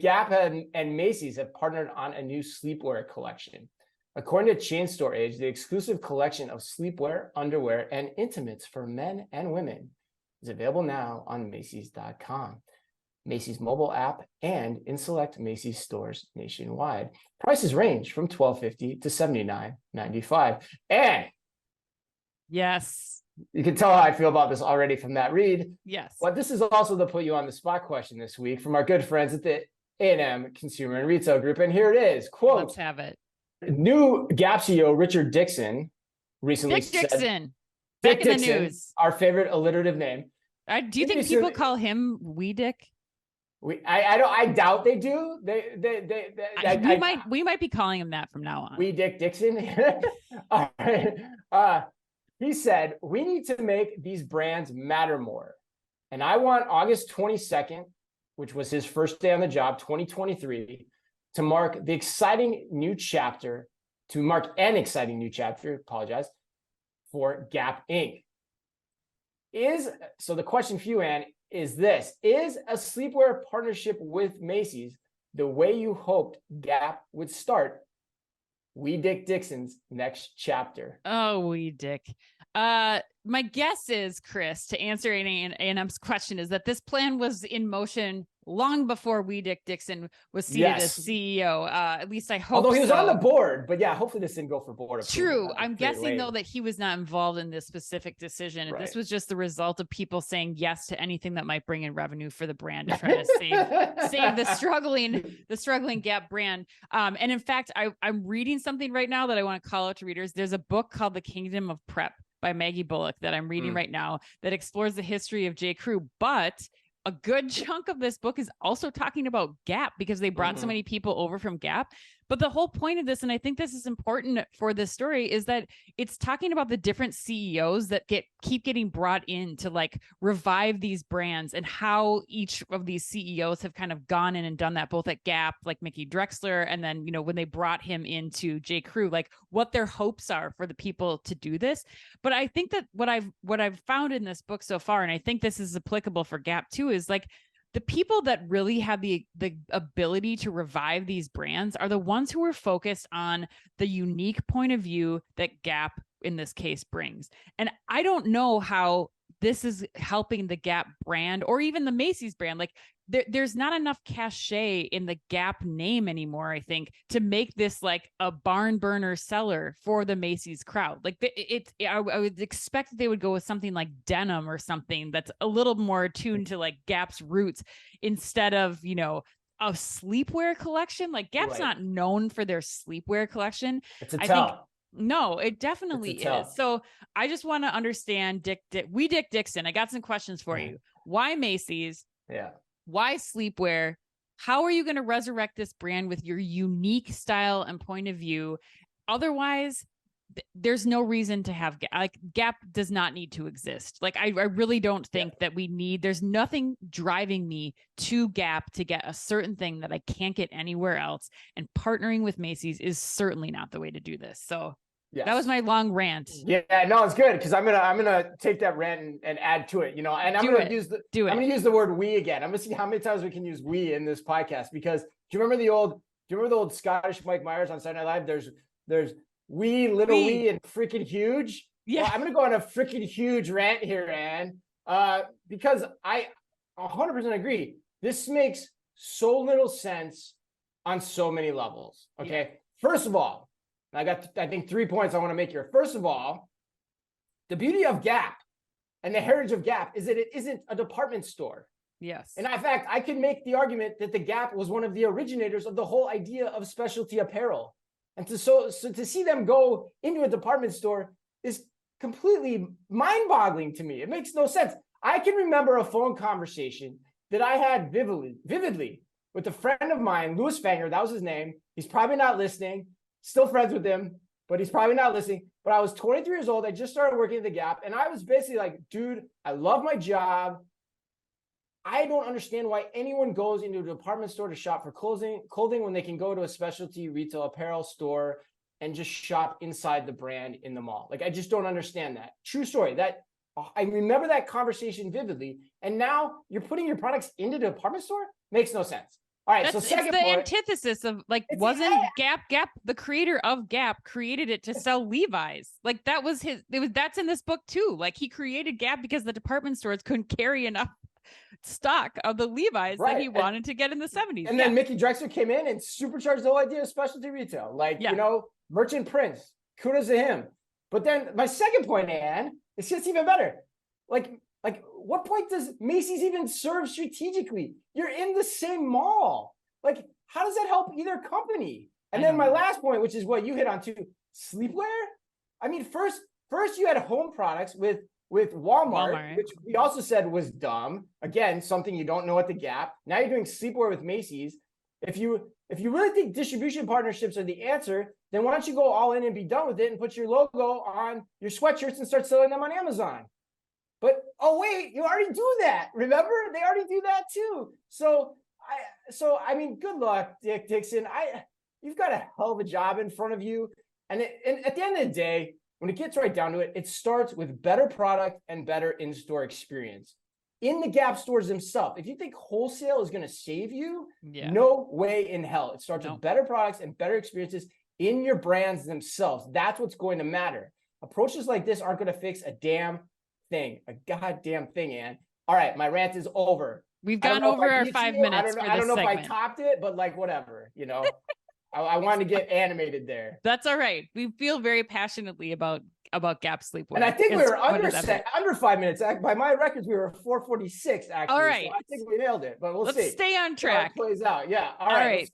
Gap and Macy's have partnered on a new sleepwear collection. According to Chain Store Age, the exclusive collection of sleepwear, underwear, and intimates for men and women is available now on Macy's.com, Macy's mobile app, and in select Macy's stores nationwide. Prices range from $12.50 to $79.95. And yes, you can tell how I feel about this already from that read. Yes. But this is also the put you on the spot question this week from our good friends at the A&M Consumer and Retail Group. And here it is, quote, let's have it. New Gap CEO Richard Dixon recently Dick Dixon. Dick Back in Dixon, the news. our favorite alliterative name. Do you think people call him Wee Dick? I doubt they do. We might be calling him that from now on. Wee Dick Dixon. All right. He said, we need to make these brands matter more. And I want August 22nd, which was his first day on the job, 2023, to mark an exciting new chapter, for Gap Inc. So the question for you, Ann, is this: is a sleepwear partnership with Macy's the way you hoped Gap would start Wee Dick Dixon's next chapter? Oh, Wee Dick. My guess is, Chris, to answer A&M's question, is that this plan was in motion long before Wee Dick Dixon was seated as CEO. At least I hope. Although he was on the board, but yeah, hopefully this didn't go for board approval. True. I'm guessing though that he was not involved in this specific decision. Right. This was just the result of people saying yes to anything that might bring in revenue for the brand to try to save the struggling Gap brand. And in fact, I'm reading something right now that I want to call out to readers. There's a book called The Kingdom of Prep by Maggie Bullock that I'm reading right now that explores the history of J. Crew, but a good chunk of this book is also talking about Gap because they brought so many people over from Gap. But the whole point of this, and I think this is important for this story, is that it's talking about the different CEOs that keep getting brought in to like revive these brands, and how each of these CEOs have kind of gone in and done that, both at Gap, like Mickey Drexler, and then, you know, when they brought him into J. Crew, like what their hopes are for the people to do this. But I think that what I've found in this book so far, and I think this is applicable for Gap too, is like the people that really have the ability to revive these brands are the ones who are focused on the unique point of view that Gap in this case brings. And I don't know how this is helping the Gap brand or even the Macy's brand. Like there's not enough cachet in the Gap name anymore, I think, to make this like a barn burner seller for the Macy's crowd. Like I would expect that they would go with something like denim or something that's a little more attuned to like Gap's roots, instead of, you know, a sleepwear collection. Like Gap's not known for their sleepwear collection. It's a tell. No, it definitely is. So I just want to understand Wee Dick Dixon. I got some questions for you. Why Macy's? Yeah. Why sleepwear? How are you going to resurrect this brand with your unique style and point of view? Otherwise, there's no reason to have Gap does not need to exist. Like I really don't think that there's nothing driving me to Gap to get a certain thing that I can't get anywhere else. And partnering with Macy's is certainly not the way to do this. So that was my long rant. Yeah, no, it's good, because I'm gonna take that rant and add to it, you know, and I'm gonna use the word we again. I'm gonna see how many times we can use we in this podcast, because do you remember the old Scottish Mike Myers on Saturday Night Live? There's wee, little wee, and freaking huge. Yeah, well, I'm gonna go on a freaking huge rant here, Ann, because I 100% agree. This makes so little sense on so many levels. Okay, first of all, I think 3 points I want to make here. First of all, the beauty of Gap and the heritage of Gap is that it isn't a department store. Yes. And in fact, I can make the argument that the Gap was one of the originators of the whole idea of specialty apparel. And to see them go into a department store is completely mind-boggling to me. It makes no sense. I can remember a phone conversation that I had vividly with a friend of mine, Louis Fanger. That was his name. He's probably not listening. Still friends with him, but he's probably not listening. But I was 23 years old. I just started working at the Gap, and I was basically like, dude, I love my job. I don't understand why anyone goes into a department store to shop for clothing when they can go to a specialty retail apparel store and just shop inside the brand in the mall. Like, I just don't understand that. True story. I remember that conversation vividly. And now you're putting your products into the department store? Makes no sense. All right. That's, So it's second the point, antithesis of like, It's- wasn't Gap, the creator of Gap created it to sell Levi's. Like that was that's in this book too. Like he created Gap because the department stores couldn't carry enough stock of the Levi's that he wanted to get in the 70s. And then Mickey Drexler came in and supercharged the whole idea of specialty retail. Like, you know, merchant prints. Kudos to him. But then my second point, Ann, is just even better. Like what point does Macy's even serve strategically? You're in the same mall. Like, how does that help either company? And then my last point, which is what you hit on too, sleepwear. I mean, first you had home products with Walmart, which we also said was dumb. Again, something you don't know at the Gap. Now you're doing sleepwear with Macy's. If you really think distribution partnerships are the answer, then why don't you go all in and be done with it and put your logo on your sweatshirts and start selling them on Amazon? But oh wait, you already do that. Remember, they already do that too. So I mean, good luck, Dick Dixon. You've got a hell of a job in front of you. And at the end of the day, when it gets right down to it, it starts with better product and better in-store experience. In the Gap stores themselves, if you think wholesale is going to save you, no way in hell. It starts with better products and better experiences in your brands themselves. That's what's going to matter. Approaches like this aren't going to fix a damn thing, a goddamn thing, Ann. All right, my rant is over. We've gone over our 5 minutes. I don't know if I topped it, but like whatever, you know. I wanted to get animated there. That's all right. We feel very passionately about Gap sleepwear. And I think we were under 5 minutes. By my records, we were 4:46 actually. All right. So I think we nailed it, but let's see. Let's stay on track. How it plays out. Yeah. All right.